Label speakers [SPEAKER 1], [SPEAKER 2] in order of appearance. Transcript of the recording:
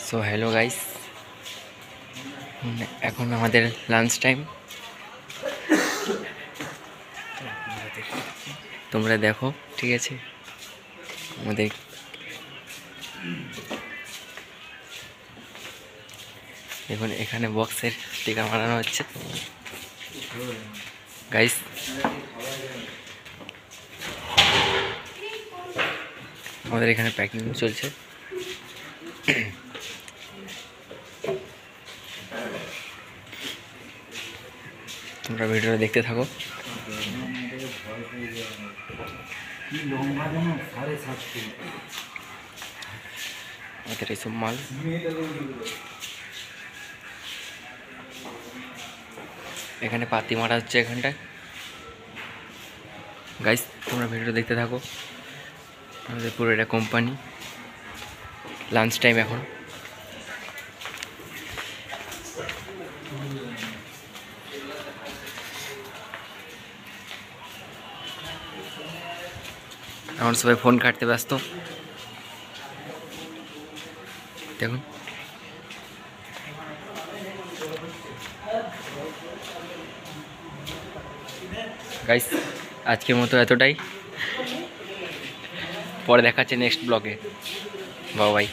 [SPEAKER 1] So hello guys, এখন আমাদের lunch time. তোমরা দেখো, ঠিক আছে? আমাদের দেখুন এখানে বক্সের স্টিকার বানানো হচ্ছে গাইস। আমাদের এখানে প্যাকিং চলছে। তোমরা ভিডিওটা দেখতে থাকো। আমাদের এইসব মাল এখানে পাতি মারা হচ্ছে এখানটায় গাইস। তোমরা ভিডিওটা দেখতে থাকো। আমাদের পুরো এটা কোম্পানি। লাঞ্চ টাইম এখন। এখন সবাই ফোন কাটতে ব্যস্ত। দেখুন গাইস, আজকের মতো এতটাই। পরে দেখাচ্ছে নেক্সট ব্লগে। Bye bye.